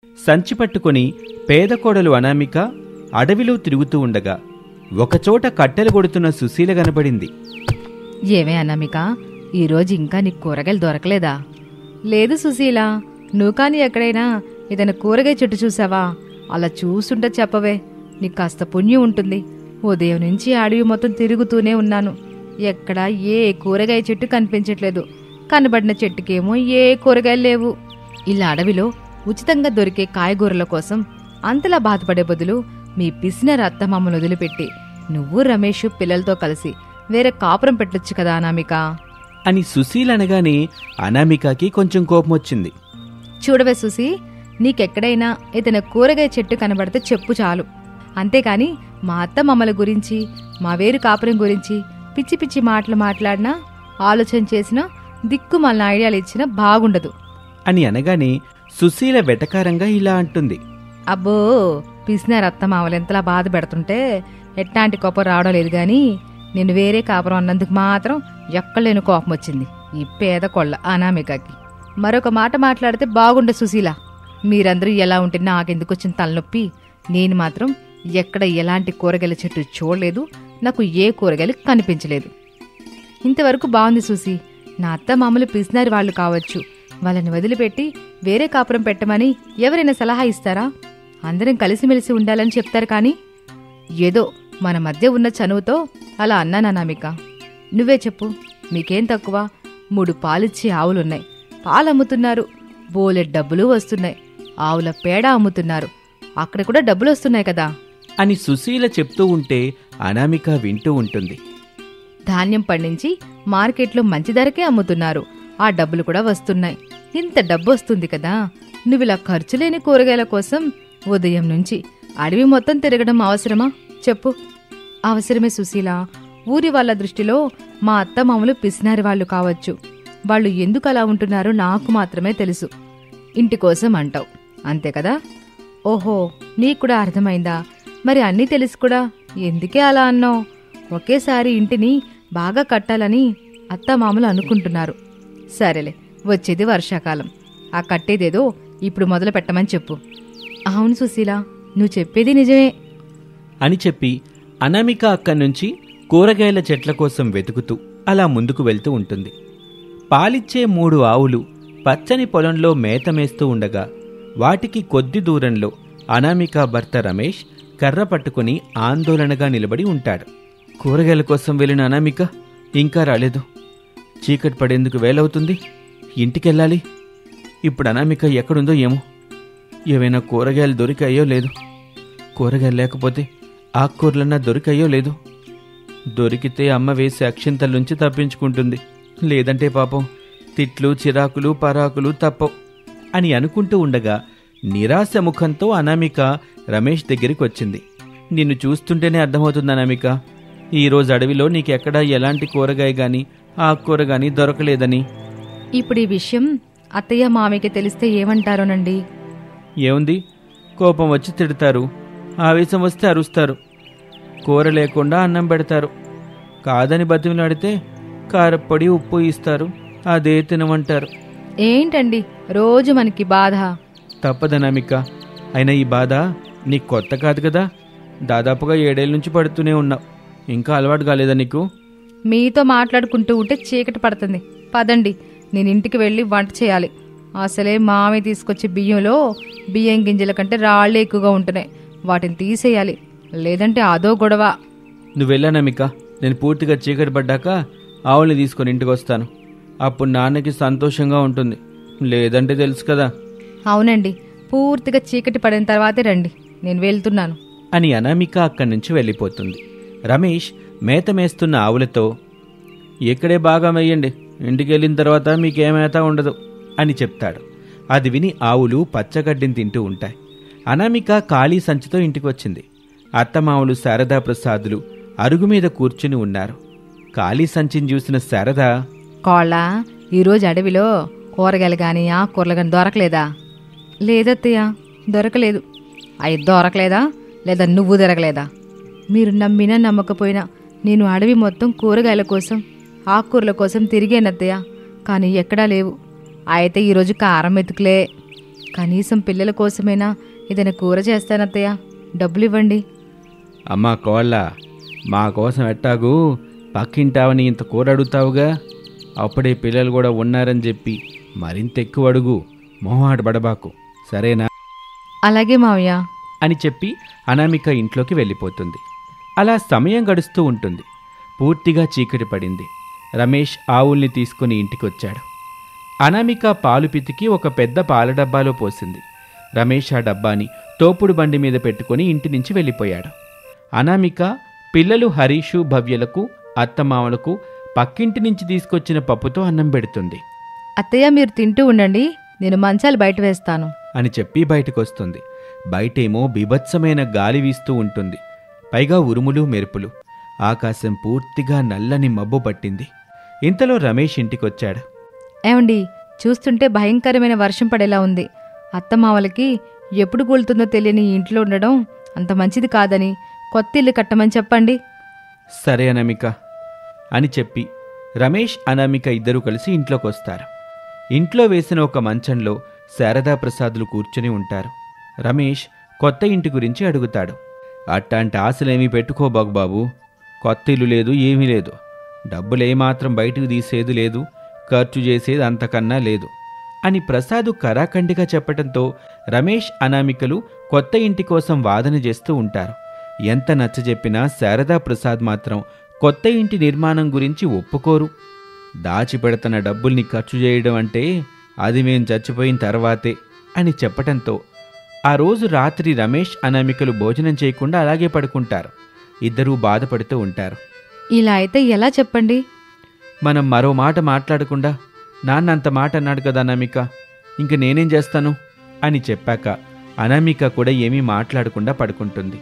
సంచి పట్టుకుని పేద కోడలు అనామిక అడవిలో తిరుగుతూ ఉండగా ఒకచోట కట్టెలు కొడుతున్న సుశీల కనబడింది. ఏమే అనామిక, ఈరోజు ఇంకా నీకు కూరగాయలు దొరకలేదా? లేదు సుశీల, నువ్వు కానీ ఎక్కడైనా ఏదైనా కూరగాయ చెట్టు చూసావా? అలా చూసుంటే చెప్పవే, నీకు కాస్త పుణ్యం ఉంటుంది. ఉదయం నుంచి అడవి మొత్తం తిరుగుతూనే ఉన్నాను, ఎక్కడా ఏ కూరగాయ చెట్టు కనిపించట్లేదు. కనబడిన చెట్టుకేమో ఏ కూరగాయలు లేవు. ఇలా అడవిలో ఉచితంగా దొరికే కాయగూరల కోసం అంతలా బాధపడే బదులు మీ పిసినర అత్తమామను వదిలిపెట్టి నువ్వు రమేష్ పిల్లలతో కలిసి వేరే కాపురం పెట్టొచ్చు కదా అనామిక అని సుశీల అనగానే అనామికకి కొంచెం కోపం వచ్చింది. చూడవే సుశీ, నీకెక్కడైనా ఏదైనా కూరగాయ చెట్టు కనబడితే చెప్పు చాలు. అంతేకాని మా అత్తమామల గురించి, మా వేరు కాపురం గురించి పిచ్చి పిచ్చి మాటలు మాట్లాడినా, ఆలోచన చేసినా, దిక్కుమాలిన ఐడియాలు ఇచ్చినా బాగుండదు అని అనగానే సుశీల వెటకారంగా ఇలా అంటుంది. అబ్బో, పిసినారు అత్తమామలు ఎంతలా బాధ పెడుతుంటే ఎట్లాంటి కోపం రావడం లేదు గాని నేను వేరే కాపురం అన్నందుకు మాత్రం ఎక్కలేని కోపం వచ్చింది ఈ పేద కొళ్ళ అనామికకి. మరొక మాట మాట్లాడితే బాగుండే సుశీల. మీరందరూ ఎలా ఉంటే నాకెందుకు వచ్చిన తలనొప్పి? నేను మాత్రం ఎక్కడ ఎలాంటి కూరగాయల చెట్టు చూడలేదు, నాకు ఏ కూరగాయలు కనిపించలేదు. ఇంతవరకు బాగుంది సుశీ. నా అత్త మామూలు పిసినారి వాళ్ళు కావచ్చు, వాళ్ళని వదిలిపెట్టి వేరే కాపురం పెట్టమని ఎవరైనా సలహా ఇస్తారా? అందరం కలిసిమెలిసి ఉండాలని చెప్తారు కానీ ఏదో మన మధ్య ఉన్న చనువుతో అలా అన్నాననామిక. నువ్వే చెప్పు, మీకేం తక్కువ? 3 పాలిచ్చే ఆవులున్నాయి, పాలు అమ్ముతున్నారు, బోలెడ్ డబ్బులు వస్తున్నాయి. ఆవుల పేడ అమ్ముతున్నారు, అక్కడ కూడా డబ్బులు వస్తున్నాయి కదా అని సుశీల చెప్తూ ఉంటే అనామిక వింటూ ఉంటుంది. ధాన్యం పండించి మార్కెట్లో మంచి ధరకే అమ్ముతున్నారు, ఆ డబ్బులు కూడా వస్తున్నాయి. ఇంత డబ్బు వస్తుంది కదా, నువ్విలా ఖర్చులేని కూరగాయల కోసం ఉదయం నుంచి అడవి మొత్తం తిరగడం అవసరమా చెప్పు? అవసరమే సుశీల. ఊరి వాళ్ళ దృష్టిలో మా అత్తమామలు పిసినారి వాళ్ళు కావచ్చు, వాళ్ళు ఎందుకు అలా ఉంటున్నారో నాకు మాత్రమే తెలుసు. ఇంటి కోసం అంటావు అంతే కదా? ఓహో, నీకు కూడా అర్థమైందా? మరి అన్నీ తెలిసి కూడా ఎందుకే అలా అన్నావు? ఒకేసారి ఇంటిని బాగా కట్టాలని అత్తమామలు అనుకుంటున్నారు. సరేలే, వచ్చేది వర్షాకాలం, ఆ కట్టేదేదో ఇప్పుడు మొదలు పెట్టమని చెప్పు. అవును సుశీల, నువ్వు చెప్పేది నిజమే అని చెప్పి అనామిక అక్కడి నుంచి కూరగాయల చెట్ల కోసం వెతుకుతూ అలా ముందుకు వెళ్తూ ఉంటుంది. పాలిచ్చే 3 ఆవులు పచ్చని పొలంలో మేతమేస్తూ ఉండగా వాటికి కొద్ది దూరంలో అనామిక భర్త రమేష్ కర్ర పట్టుకుని ఆందోళనగా నిలబడి ఉంటాడు. కూరగాయల కోసం వెళ్ళిన అనామిక ఇంకా రాలేదు. చీకటి పడేందుకు వేలవుతుంది, ఇంటికెళ్ళాలి. ఇప్పుడు అనామిక ఎక్కడుందో ఏమో. ఏవైనా కూరగాయలు దొరికాయో లేదు. కూరగాయలు లేకపోతే ఆకుకూరలన్నా దొరికాయో లేదు. దొరికితే అమ్మ వేసే అక్షింతల్నుంచి తప్పించుకుంటుంది, లేదంటే పాపం తిట్లు, చిరాకులు, పరాకులు తప్పవు అని అనుకుంటూ ఉండగా నిరాశ ముఖంతో అనామిక రమేష్ దగ్గరికి వచ్చింది. నిన్ను చూస్తుంటేనే అర్థమవుతుంది అనామిక, ఈరోజు అడవిలో నీకెక్కడా ఎలాంటి కూరగాయ గాని ఆకుకూర గాని దొరకలేదని. ఇప్పుడు ఈ విషయం అత్తయ్య మామయ్యకి తెలిస్తే ఏమంటారోనండి? ఏముంది, కోపం వచ్చి తిడతారు, ఆవేశం వస్తే అరుస్తారు, కూర లేకుండా అన్నం పెడతారు, కాదని బతిమిలాడితే కారప్పొడి ఉప్పు ఇస్తారు, అదే తినమంటారు. ఏంటండి రోజు మనకి బాధ? తప్పదనామిక, అయినా ఈ బాధ నీకు కొత్త కాదు కదా, దాదాపుగా 7 ఏళ్ళ నుంచి పడుతూనే ఉన్నావు, ఇంకా అలవాటు కాలేదా నీకు? మీతో మాట్లాడుకుంటూ ఉంటే చీకటి పడుతుంది, పదండి, నేను ఇంటికి వెళ్ళి వంట చేయాలి. అసలే మామయ్య తీసుకొచ్చే బియ్యంలో బియ్యం గింజల కంటే రాళ్లే ఎక్కువగా ఉంటున్నాయి, వాటిని తీసేయాలి, లేదంటే అదో గొడవ. నువ్వెళ్ళానమిక, నేను పూర్తిగా చీకటి పడ్డాక ఆవుల్ని తీసుకొని ఇంటికి వస్తాను, అప్పుడు నాన్నకి సంతోషంగా ఉంటుంది, లేదంటే తెలుసు కదా. అవునండి, పూర్తిగా చీకటి పడిన తర్వాతే రండి, నేను వెళ్తున్నాను అని అనామిక అక్కడి నుంచి వెళ్ళిపోతుంది. రమేష్ మేతమేస్తున్న ఆవులతో, ఇక్కడే బాగా మేయండి, ఇంటికి వెళ్ళిన తర్వాత మీకేమేత ఉండదు అని చెప్తాడు. అది విని ఆవులు పచ్చగడ్డిని తింటూ ఉంటాయి. అనామిక ఖాళీ సంచితో ఇంటికి వచ్చింది. అత్తమామలు శారదా ప్రసాదులు అరుగు మీద కూర్చుని ఉన్నారు. ఖాళీ సంచిని చూసిన శారద, కోళ్ళ, ఈరోజు అడవిలో కూరగాయలు గాని ఆకుకూరలు గాని దొరకలేదా? లేదత్తయ్య, దొరకలేదు. అవి దొరకలేదా లేదా నువ్వు దొరకలేదా? మీరు నమ్మినా నమ్మకపోయినా నేను అడవి మొత్తం కూరగాయల కోసం ఆకుకూరల కోసం తిరిగానత్తయ్య, కానీ ఎక్కడా లేవు. అయితే ఈరోజు కారం మెతుకులే. కనీసం పిల్లల కోసమైనా ఏదైనా కూర చేస్తానత్తయ్య, డబ్బులు ఇవ్వండి. అమ్మా కోళ్ళ, మా కోసం ఎట్టాగు పక్కింటావని ఇంత కూర అడుగుతావుగా, అప్పుడే పిల్లలు కూడా ఉన్నారని చెప్పి మరింత ఎక్కువ అడుగు, మొహాట పడబాకు, సరేనా అలాగే మావయ్య అని చెప్పి అనామిక ఇంట్లోకి వెళ్ళిపోతుంది. అలా సమయం గడుస్తూ ఉంటుంది. పూర్తిగా చీకటి పడింది. రమేష్ ఆవుల్ని తీసుకుని ఇంటికొచ్చాడు. అనామిక పాలు పితికి ఒక పెద్ద పాల డబ్బాలో పోసింది. రమేష్ ఆ డబ్బాని తోపుడు బండి మీద పెట్టుకుని ఇంటి నుంచి వెళ్ళిపోయాడు. అనామిక పిల్లలు హరీషు, భవ్యలకు, అత్తమామలకు పక్కింటి నుంచి తీసుకొచ్చిన పప్పుతో అన్నం పెడుతుంది. అత్తయ్య మీరు తింటూ ఉండండి, నేను మంచాలు బయట వేస్తాను అని చెప్పి బయటకొస్తుంది. బయటేమో బీభత్సమైన గాలి వీస్తూ ఉంటుంది. పైగా ఉరుములు మెరుపులు. ఆకాశం పూర్తిగా నల్లని మబ్బు పట్టింది. ఇంతలో రమేష్ ఇంటికొచ్చాడు. ఏమండి, చూస్తుంటే భయంకరమైన వర్షం పడేలా ఉంది. అత్తమావలకి ఎప్పుడు కూలుతుందో తెలియని ఈ ఇంట్లో ఉండడం అంత మంచిది కాదని కొత్త ఇల్లు కట్టమని చెప్పండి. సరే అనామిక అని చెప్పి రమేష్, అనామిక ఇద్దరూ కలిసి ఇంట్లోకొస్తారు. ఇంట్లో వేసిన ఒక మంచంలో శారదా ప్రసాదులు కూర్చుని ఉంటారు. రమేష్ కొత్త ఇంటి గురించి అడుగుతాడు. అట్టాంటి ఆశలేమీ పెట్టుకోబాగు బాబు, కొత్త ఇల్లు లేదు, ఏమీ లేదు, డబ్బులేమాత్రం బయటకు తీసేది లేదు, ఖర్చు చేసేది అంతకన్నా లేదు అని ప్రసాదు కరాఖండిగా చెప్పటంతో రమేష్, అనామికలు కొత్త ఇంటి కోసం వాదన చేస్తూ ఉంటారు. ఎంత నచ్చజెప్పినా శారదా ప్రసాద్ మాత్రం కొత్త ఇంటి నిర్మాణం గురించి ఒప్పుకోరు. దాచిపెడుతున్న డబ్బుల్ని ఖర్చు చేయడం అంటే అది మేం చచ్చిపోయిన తర్వాతే అని చెప్పటంతో ఆ రోజు రాత్రి రమేష్, అనామికలు భోజనం చేయకుండా అలాగే పడుకుంటారు. ఇద్దరూ బాధపడుతూ ఉంటారు. ఇలా అయితే ఎలా చెప్పండి? మనం మరో మాట మాట్లాడకుండా, నాన్న అంత మాట అన్నాడు కదా అనామిక, ఇంక నేనేం చేస్తాను అని చెప్పాక అనామిక కూడా ఏమీ మాట్లాడకుండా పడుకుంటుంది.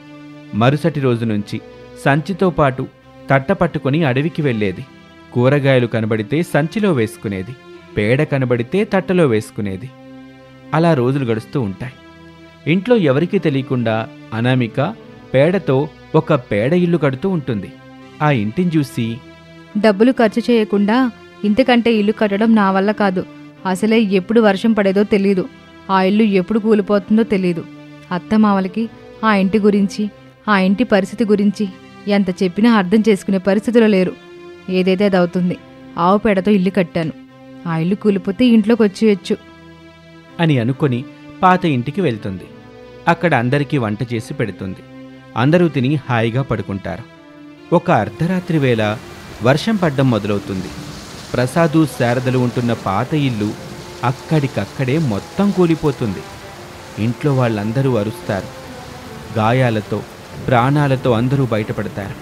మరుసటి రోజు నుంచి సంచితో పాటు తట్ట పట్టుకుని అడవికి వెళ్ళేది. కూరగాయలు కనబడితే సంచిలో వేసుకునేది, పేడ కనబడితే తట్టలో వేసుకునేది. అలా రోజులు గడుస్తూ ఉంటాయి. ఇంట్లో ఎవరికీ తెలియకుండా అనామిక పేడతో ఒక పేడ ఇల్లు కడుతూ ఉంటుంది. ఆ ఇంటిని చూసి, డబ్బులు ఖర్చు చేయకుండా ఇంతకంటే ఇల్లు కట్టడం నా వల్ల కాదు. అసలే ఎప్పుడు వర్షం పడేదో తెలీదు, ఆ ఇల్లు ఎప్పుడు కూలిపోతుందో తెలీదు. అత్తమావలకి ఆ ఇంటి గురించి, ఆ ఇంటి పరిస్థితి గురించి ఎంత చెప్పినా అర్థం చేసుకునే పరిస్థితిలో లేరు. ఏదైతే అది అవుతుంది. ఆవు పేడతో ఇల్లు కట్టాను, ఆ ఇల్లు కూలిపోతే ఇంట్లోకి వచ్చేయచ్చు అని అనుకొని పాత ఇంటికి వెళ్తుంది. అక్కడ అందరికీ వంట చేసి పెడుతుంది. అందరూ తిని హాయిగా పడుకుంటారు. ఒక అర్ధరాత్రి వేళ వర్షం పడ్డం మొదలవుతుంది. ప్రసాదు, శారదలు ఉంటున్న పాత ఇల్లు అక్కడికక్కడే మొత్తం కూలిపోతుంది. ఇంట్లో వాళ్ళందరూ అరుస్తారు. గాయాలతో, ప్రాణాలతో అందరూ బయటపడతారు.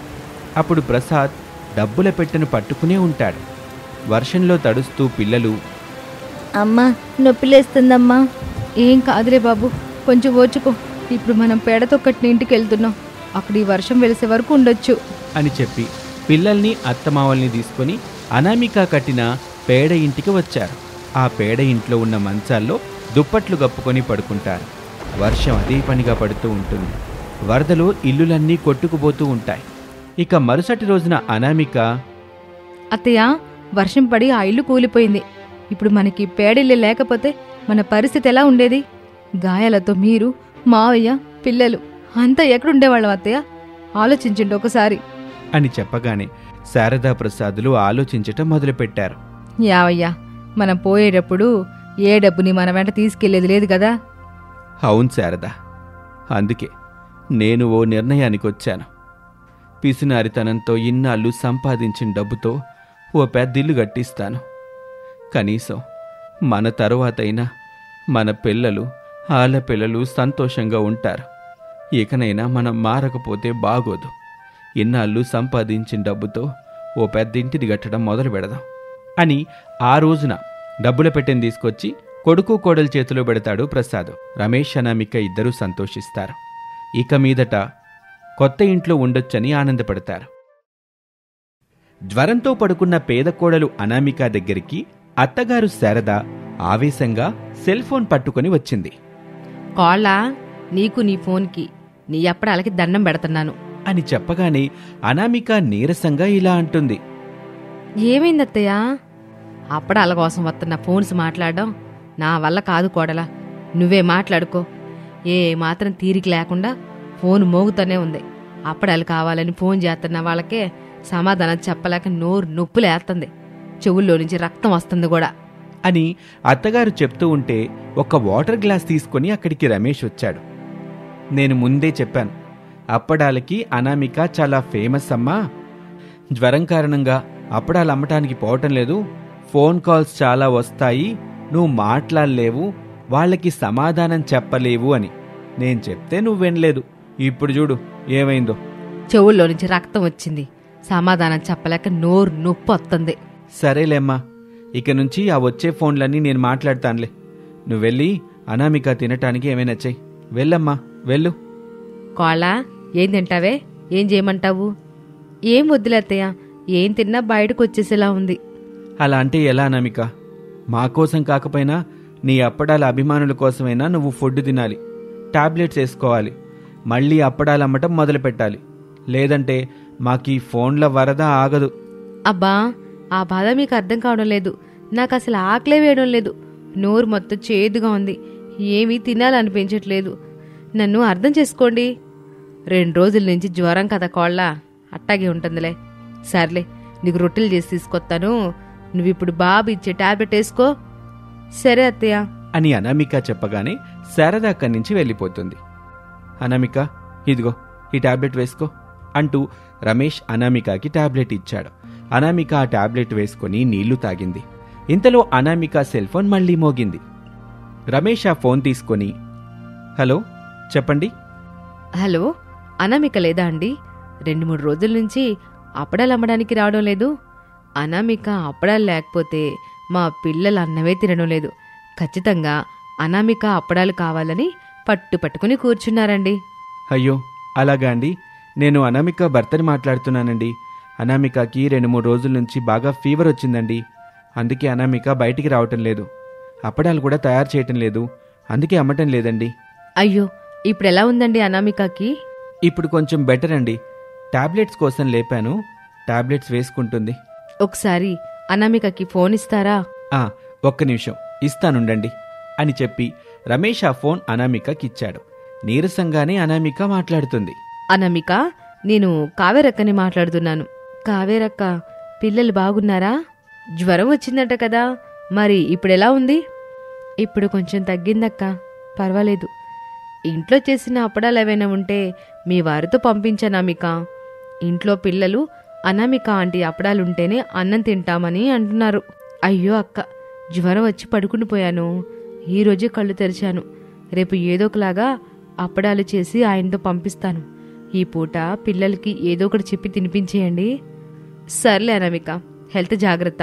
అప్పుడు ప్రసాద్ డబ్బుల పెట్టెను పట్టుకునే ఉంటాడు. వర్షంలో తడుస్తూ పిల్లలు, అమ్మా నొప్పిలేస్తుందమ్మా. ఏం కాదులే బాబు, కొంచెం ఓచుకో, ఇప్పుడు మనం పేడతో కట్టిన ఇంటికి వెళ్తున్నాం, అక్కడ ఈ వర్షం వెలిసే వరకు ఉండొచ్చు అని చెప్పి పిల్లల్ని, అత్తమావల్ని తీసుకొని అనామిక కట్టిన పేడ ఇంటికి వచ్చారు. ఆ పేడ ఇంట్లో ఉన్న మంచాల్లో దుప్పట్లు కప్పుకొని పడుకుంటారు. వర్షం అదే పనిగా పడుతూ ఉంటుంది. వరదలో ఇల్లులన్నీ కొట్టుకుపోతూ ఉంటాయి. ఇక మరుసటి రోజున అనామిక, అత్తయ్య వర్షం పడి ఆ ఇల్లు కూలిపోయింది. ఇప్పుడు మనకి పేడిల్లు లేకపోతే మన పరిస్థితి ఎలా ఉండేది? గాయాలతో మీరు, మావయ్య, పిల్లలు అంతా ఎక్కడుండేవాళ్ళం అత్తయ్య? ఆలోచించండి ఒకసారి అని చెప్పగానే శారదా ప్రసాదులు ఆలోచించటం మొదలుపెట్టారు. యావయ్యా, మనం పోయేటప్పుడు ఏ డబ్బుని మన వెంట తీసుకెళ్లేది లేదు కదా? అవును శారదా, అందుకే నేను ఓ నిర్ణయానికి వచ్చాను. పిసినారితనంతో ఇన్నాళ్ళు సంపాదించిన డబ్బుతో ఓ పెద్ద ఇల్లు కట్టిస్తాను. కనీసం మన తరువాతైనా మన పిల్లలు, ఆలపిల్లలు సంతోషంగా ఉంటారు. ఇకనైనా మనం మారకపోతే బాగోదు. ఇన్నాళ్ళు సంపాదించిన డబ్బుతో ఓ పెద్దింటిని కట్టడం మొదలు పెడదాం అని ఆ రోజున డబ్బుల పెట్టెని తీసుకొచ్చి కొడుకు, కోడలి చేతిలో పెడతాడు ప్రసాద్. రమేష్, అనామిక ఇద్దరూ సంతోషిస్తారు. ఇక మీదట కొత్త ఇంట్లో ఉండొచ్చని ఆనందపడతారు. జ్వరంతో పడుకున్న పేద కోడలు అనామిక దగ్గరికి అత్తగారు శారద ఆవేశంగా సెల్ ఫోన్ పట్టుకొని వచ్చింది. కోళ్ళ, నీకు నీ ఫోన్కి నీ అప్పడాలకి దండం పెడుతున్నాను అని చెప్పగానే అనామిక నీరసంగా ఇలా అంటుంది. ఏమైందత్తయ్య? అప్పడాల కోసం వస్తున్న ఫోన్స్ మాట్లాడడం నా వల్ల కాదు కోడలా. నువ్వే మాట్లాడుకో. ఏ మాత్రం తీరిక లేకుండా ఫోన్ మోగుతూనే ఉంది. అప్పడాలు కావాలని ఫోన్ చేస్తున్న వాళ్ళకే సమాధానం చెప్పలేక నోరు నొప్పులేస్తుంది. చెవుల్లో నుంచి రక్తం వస్తుంది కూడా అని అత్తగారు చెప్తూ ఉంటే ఒక వాటర్ గ్లాస్ తీసుకొని అక్కడికి రమేష్ వచ్చాడు. నేను ముందే చెప్పాను, అప్పడాలకి అనామిక చాలా ఫేమస్ అమ్మా. జ్వరం కారణంగా అప్పడాలు అమ్మటానికి పోవటం లేదు. ఫోన్ కాల్స్ చాలా వస్తాయి, నువ్వు మాట్లాడలేవు, వాళ్ళకి సమాధానం చెప్పలేవు అని నేను చెప్తే నువ్వు వినలేదు. ఇప్పుడు చూడు ఏమైందో. చెవుల్లో నుంచి రక్తం వచ్చింది. సమాధానం చెప్పలేక నోరు నొప్పి వస్తుంది. సరేలేమ్మా, ఇక నుంచి ఆ వచ్చే ఫోన్లన్నీ నేను మాట్లాడతానులే. నువ్వు వెళ్ళి అనామిక తినటానికి ఏమైనా చెయ్యి. వెళ్ళమ్మా, వెళ్ళు. కోళ్ళ, ఏం తింటావే? ఏం చేయమంటావు? ఏం వద్దులేత్తయ్య, ఏం తిన్నా బయటకు వచ్చేసేలా ఉంది. అలా అంటే ఎలా అనామిక? మా కోసం కాకపోయినా నీ అప్పడాల అభిమానుల కోసమైనా నువ్వు ఫుడ్ తినాలి, టాబ్లెట్స్ వేసుకోవాలి, మళ్ళీ అప్పడాలు అమ్మటం మొదలు పెట్టాలి. లేదంటే మాకీ ఫోన్ల వరద ఆగదు. అబ్బా, ఆ బాధ మీకు అర్థం కావడం లేదు. నాకు అసలు ఆకలే వేయడం లేదు. నోరు మొత్తం చేదుగా ఉంది. ఏమీ తినాలనిపించట్లేదు. నన్ను అర్థం చేసుకోండి. 2 రోజుల నుంచి జ్వరం కదా కోళ్ళ, అట్టాగే ఉంటుందిలే. సర్లే, నీకు రొట్టెలు చేసి తీసుకొస్తాను. నువ్విప్పుడు బాబు ఇచ్చే టాబ్లెట్ వేసుకో. సరే అత్తయ్య అని అనామిక చెప్పగానే శారద అక్కడి నుంచి వెళ్ళిపోతుంది. అనామిక, ఇదిగో ఈ టాబ్లెట్ వేసుకో అంటూ రమేష్ అనామికకి టాబ్లెట్ ఇచ్చాడు. అనామిక ఆ టాబ్లెట్ వేసుకుని నీళ్లు తాగింది. ఇంతలో అనామిక సెల్ ఫోన్ మళ్లీ మోగింది. రమేష్ ఆ ఫోన్ తీసుకుని, హలో చెప్పండి. హలో, అనామిక లేదా అండి? 2-3 రోజుల నుంచి అప్పడాలు అమ్మడానికి రావడం లేదు. అనామిక అప్పడాలు లేకపోతే మా పిల్లలు అన్నమే తినడం లేదు. ఖచ్చితంగా అనామిక అప్పడాలు కావాలని పట్టుకుని కూర్చున్నారండి. అయ్యో అలాగా అండి, నేను అనామిక భర్తని మాట్లాడుతున్నానండి. అనామికకి 2-3 రోజుల నుంచి బాగా ఫీవర్ వచ్చిందండి. అందుకే అనామిక బయటికి రావటం లేదు. అప్పడాలు కూడా తయారు చేయటం లేదు. అందుకే అమ్మటం లేదండి. అయ్యో, ఇప్పుడెలా ఉందండి అనామికకి? ఇప్పుడు కొంచెం బెటర్ అండి. టాబ్లెట్స్ కోసం లేపాను, టాబ్లెట్స్ వేసుకుంటుంది. ఒకసారి అనామికకి ఫోన్ ఇస్తారా? ఒక్క నిమిషం ఇస్తానుండండి అని చెప్పి రమేష్ ఆ ఫోన్ అనామికకిచ్చాడు. నీరసంగానే అనామిక మాట్లాడుతుంది. అనామిక, నేను కావేరక్కని మాట్లాడుతున్నాను. కావేరక్క, పిల్లలు బాగున్నారా? జ్వరం వచ్చిందట కదా, మరి ఇప్పుడెలా ఉంది? ఇప్పుడు కొంచెం తగ్గిందక్క, పర్వాలేదు. ఇంట్లో చేసిన అప్పడాలు ఏవైనా ఉంటే మీ వారితో పంపించనామిక. ఇంట్లో పిల్లలు అనామిక ఆంటీ అప్పడాలుంటేనే అన్నం తింటామని అంటున్నారు. అయ్యో అక్క, జ్వరం వచ్చి పడుకుని పోయాను. ఈరోజే కళ్ళు తెరిచాను. రేపు ఏదోకలాగా అప్పడాలు చేసి ఆయనతో పంపిస్తాను. ఈ పూట పిల్లలకి ఏదో ఒకటి చెప్పి తినిపించేయండి. సర్లే అనామిక, హెల్త్ జాగ్రత్త.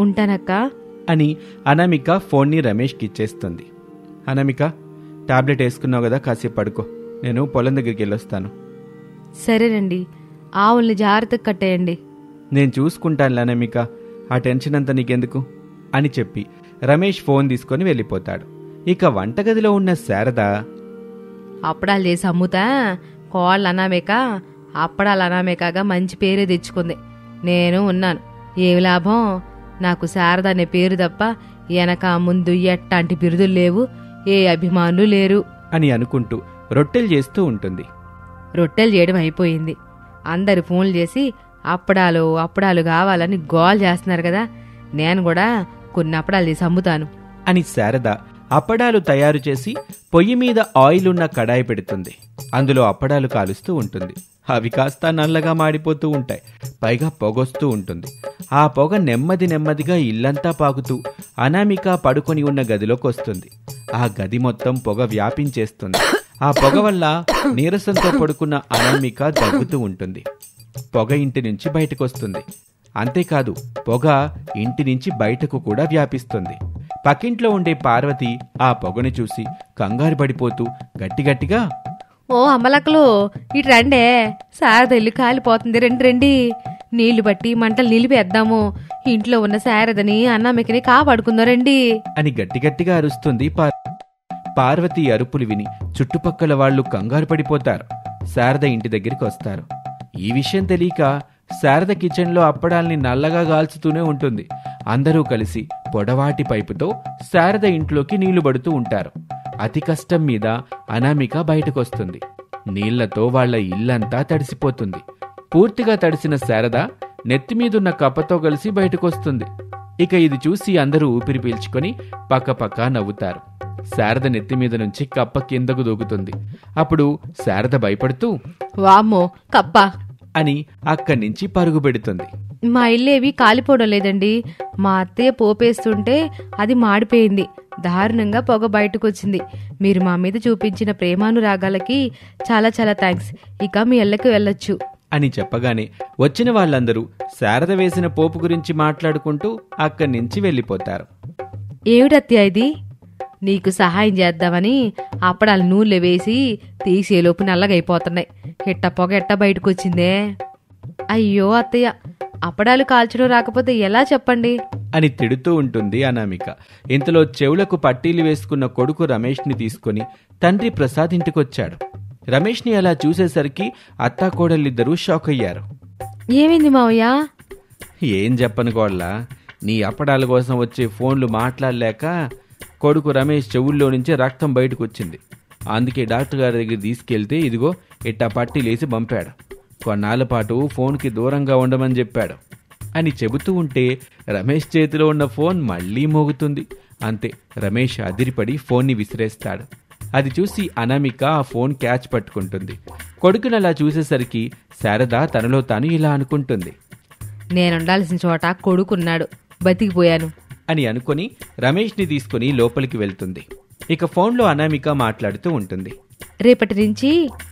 ఉంటానక్క అని అనామిక ఫోన్ని రమేష్కి ఇచ్చేస్తుంది. అనామిక, టాబ్లెట్ వేసుకున్నావు కదా, కాసేపు పడుకో, నేను పొలం దగ్గరికి వెళ్ళొస్తాను. సరేనండి, ఆవుల్ని జాగ్రత్తగా కట్టేయండి. నేను చూసుకుంటాను అనామిక, ఆ టెన్షన్ అంతా నీకెందుకు అని చెప్పి రమేష్ ఫోన్ తీసుకొని వెళ్ళిపోతాడు. ఇక వంటగదిలో ఉన్న శారద, అప్పడాలు చేసి అమ్ముతా కోళ్ళ అనామిక అప్పడాలు అనామికగా మంచి పేరే తెచ్చుకుంది. నేను ఉన్నాను, ఏమి లాభం? నాకు శారద అనే పేరు తప్ప వెనక ముందు ఎట్టాంటి బిరుదులు లేవు, ఏ అభిమానులు లేరు అని అనుకుంటూ రొట్టెలు చేస్తూ ఉంటుంది. రొట్టెలు చేయడం అయిపోయింది. అందరు ఫోన్లు చేసి అప్పడాలు కావాలని గోల్ చేస్తున్నారు కదా, నేను కూడా కొన్ని అప్పడాలు చేసి అమ్ముతాను అని శారద అప్పడాలు తయారు చేసి పొయ్యి మీద ఆయిల్ ఉన్న కడాయి పెడుతుంది. అందులో అప్పడాలు కాలుస్తూ ఉంటుంది. అవి కాస్త నల్లగా మాడిపోతూ ఉంటాయి, పైగా పొగొస్తూ ఉంటుంది. ఆ పొగ నెమ్మదిగా ఇల్లంతా పాకుతూ అనామిక పడుకొని ఉన్న గదిలోకి వస్తుంది. ఆ గది మొత్తం పొగ వ్యాపించేస్తుంది. ఆ పొగ వల్ల నీరసంతో పడుకున్న అనామిక దగ్గుతూ ఉంటుంది. పొగ ఇంటి నుంచి బయటకొస్తుంది. అంతేకాదు, పొగ ఇంటి నుంచి బయటకు కూడా వ్యాపిస్తుంది. పక్కింట్లో ఉండే పార్వతి ఆ పొగను చూసి కంగారు పడిపోతూ గట్టిగా, ఓ అమ్మలక్కలు, ఇటు రండే, శారద ఇల్లు కాలిపోతుంది, రండి. నీళ్లు బట్టి మంటలు నిలిపేద్దాము. ఇంట్లో ఉన్న శారదని అనామికని కాపాడుకుందాం రండి అని గట్టిగా అరుస్తుంది. పార్వతి అరుపులు విని చుట్టుపక్కల వాళ్లు కంగారు పడిపోతారు. శారద ఇంటి దగ్గరికి వస్తారు. ఈ విషయం తెలియక శారద కిచెన్లో అప్పడాల్ని నల్లగా గాల్చుతూనే ఉంటుంది. అందరూ కలిసి పొడవాటి పైపుతో శారద ఇంట్లోకి నీళ్లు పడుతూ ఉంటారు. అతి కష్టం మీద అనామిక బయటకొస్తుంది. నీళ్లతో వాళ్ల ఇల్లంతా తడిసిపోతుంది. పూర్తిగా తడిసిన శారద నెత్తిమీదున్న కప్పతో కలిసి బయటకొస్తుంది. ఇక ఇది చూసి అందరూ ఊపిరి పీల్చుకొని పక్కపక్క నవ్వుతారు. శారద నెత్తిమీద నుంచి కప్ప కిందకు దూకుతుంది. అప్పుడు శారద భయపడుతూ వామ్మో కప్ప అని అక్కడి నుంచి పరుగు పెడుతుంది. మా ఇల్లేవి కాలిపోవడం లేదండి. మా అత్తయ్య పోపేస్తుంటే అది మాడిపోయింది. దారుణంగా పొగ బయటకొచ్చింది. మీరు మా మీద చూపించిన ప్రేమానురాగాలకి చాలా చాలా థ్యాంక్స్. ఇక మీ ఇళ్ళకి వెళ్ళొచ్చు అని చెప్పగానే వచ్చిన వాళ్ళందరూ శారద వేసిన పోపు గురించి మాట్లాడుకుంటూ అక్కడి నుంచి వెళ్ళిపోతారు. ఏమిటత్తయ్య ఇది? నీకు సహాయం చేద్దామని అప్పడాలు నూనెలో వేసి తీసేలోపు నల్లగైపోతున్నాయి. ఎట్ట పొగ ఎట్ట బయటకొచ్చిందే. అయ్యో అత్తయ్య, అప్పడాలు కాల్చడం రాకపోతే ఎలా చెప్పండి అని తిడుతూ ఉంటుంది అనామిక. ఇంతలో చెవులకు పట్టీలు వేసుకున్న కొడుకు రమేష్ని తీసుకుని తండ్రి ప్రసాద్ ఇంటికొచ్చాడు. రమేష్ని అలా చూసేసరికి అత్తాకోడళ్ళిద్దరూ షాక్ అయ్యారు. ఏమైంది మావయ్య? ఏం చెప్పను కోడలా, నీ అప్పడాల కోసం వచ్చే ఫోన్లు మాట్లాడలేక కొడుకు రమేష్ చెవుల్లో నుంచి రక్తం బయటకు వచ్చింది. అందుకే డాక్టర్ గారి దగ్గర తీసుకెళ్తే ఇదిగో ఇట్టా పట్టీలేసి పంపాడు. కొన్నాళ్ళ పాటు ఫోన్కి దూరంగా ఉండమని చెప్పాడు అని చెబుతూ ఉంటే రమేష్ చేతిలో ఉన్న ఫోన్ మళ్లీ మోగుతుంది. అంతే, రమేష్ అదిరిపడి ఫోన్ని విసిరేస్తాడు. అది చూసి అనామిక ఆ ఫోన్ క్యాచ్ పట్టుకుంటుంది. కొడుకుని అలా చూసేసరికి శారద తనలో తాను ఇలా అనుకుంటుంది, నేనుండాల్సిన చోట కొడుకున్నాడు, బతికిపోయాను అని అనుకుని రమేష్ని తీసుకుని లోపలికి వెళ్తుంది. ఇక ఫోన్లో అనామిక మాట్లాడుతూ ఉంటుంది. రేపటి నుంచి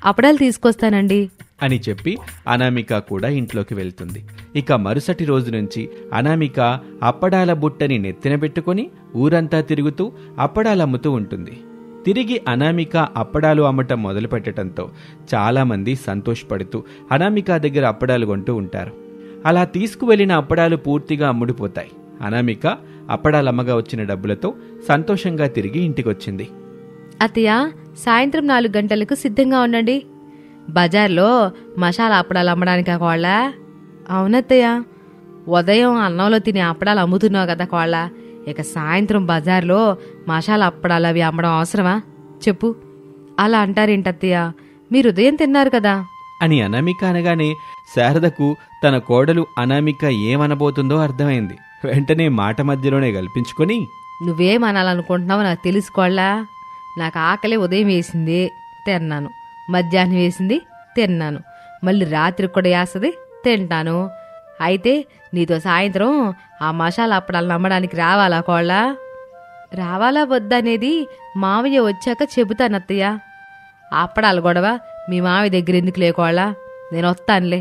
అప్పడాలు తీసుకొస్తానండి అని చెప్పి అనామిక కూడా ఇంట్లోకి వెళ్తుంది. ఇక మరుసటి రోజు నుంచి అనామిక అప్పడాల బుట్టని నెత్తిన పెట్టుకుని ఊరంతా తిరుగుతూ అప్పడాలు అమ్ముతూ ఉంటుంది. తిరిగి అనామిక అప్పడాలు అమ్మటం మొదలు పెట్టడంతో చాలామంది సంతోషపడుతూ అనామిక దగ్గర అప్పడాలు కొంటూ ఉంటారు. అలా తీసుకువెళ్లిన అప్పడాలు పూర్తిగా అమ్ముడిపోతాయి. అనామిక అప్పడాలమ్మగా వచ్చిన డబ్బులతో సంతోషంగా తిరిగి ఇంటికొచ్చింది. అత్తయ్య, సాయంత్రం 4 గంటలకు సిద్ధంగా ఉండండి. బజార్లో మసాలా అప్పడాలు అమ్మడానికి కోళ్ళ. అవునత్తయ్య, ఉదయం అన్నంలో తినే అప్పడాలు అమ్ముతున్నావు కదా కోళ్ళ, ఇక సాయంత్రం బజార్లో మసాలా అప్పడాలు అవి అమ్మడం అవసరమా చెప్పు? అలా అంటారేంటత్తయ్య, మీరు ఉదయం తిన్నారు కదా అని అనామిక అనగానే శారదకు తన కోడలు అనామిక ఏమనబోతుందో అర్థమైంది. వెంటనే మాట మధ్యలోనే కల్పించుకొని, నువ్వేమనాలనుకుంటున్నావో నాకు తెలుసుకోవాలా. నాకు ఆకలి ఉదయం వేసింది తిన్నాను, మధ్యాహ్నం వేసింది తిన్నాను, మళ్ళీ రాత్రి కూడా వేస్తుంది తింటాను. అయితే నీతో సాయంత్రం ఆ మసాలా అప్పడాలు నమ్మడానికి రావాలా కోళ్ళ? రావాలా వద్దనేది మావయ్య వచ్చాక చెబుతానత్తయ్య. అప్పడాలు గొడవ మీ మావయ్య దగ్గర ఎందుకు లేకోళ్ళ, నేను వస్తానులే.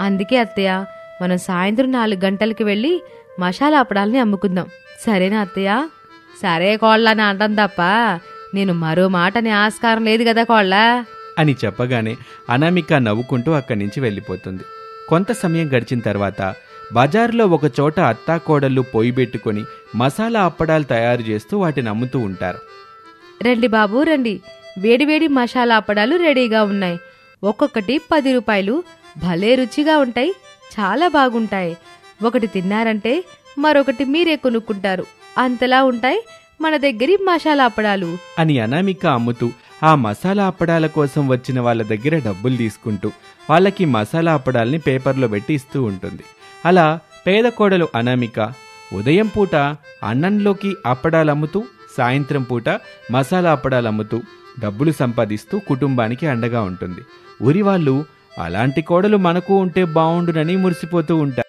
అందుకే అత్తయ్య, మనం సాయంత్రం 4 గంటలకి వెళ్ళి మసాలా అప్పడాలని అమ్ముకుందాం, సరేనా అత్తయ్య? సరే కోళ్ళ అని అంటాం తప్ప నేను మరో మాటని ఆస్కారం లేదు కదా కోళ్ళ అని చెప్పగానే అనామిక నవ్వుకుంటూ అక్కడి నుంచి వెళ్ళిపోతుంది. కొంత సమయం గడిచిన తర్వాత బజార్లో ఒక చోట అత్తాకోడళ్ళు పొయ్యి పెట్టుకుని మసాలా అప్పడాలు తయారు చేస్తూ వాటిని అమ్ముతూ ఉంటారు. రండి బాబు రండి, వేడివేడి మసాలా అప్పడాలు రెడీగా ఉన్నాయి. ఒక్కొక్కటి 10 రూపాయలు. భలే రుచిగా ఉంటాయి, చాలా బాగుంటాయి. ఒకటి తిన్నారంటే మరొకటి మీరే కొనుక్కుంటారు, అంతలా ఉంటాయి మన దగ్గరి మసాలా అప్పడాలు అని అనామిక అమ్ముతూ ఆ మసాలా అప్పడాల కోసం వచ్చిన వాళ్ళ దగ్గర డబ్బులు తీసుకుంటూ వాళ్ళకి మసాలా అప్పడాల్ని పేపర్లో పెట్టి ఇస్తూ ఉంటుంది. అలా పేద కోడలు అనామిక ఉదయం పూట అన్నంలోకి అప్పడాలు అమ్ముతూ, సాయంత్రం పూట మసాలా అప్పడాలు అమ్ముతూ డబ్బులు సంపాదిస్తూ కుటుంబానికి అండగా ఉంటుంది. ఊరి వాళ్ళు అలాంటి కోడలు మనకు ఉంటే బావుండునని మురిసిపోతూ ఉంటారు.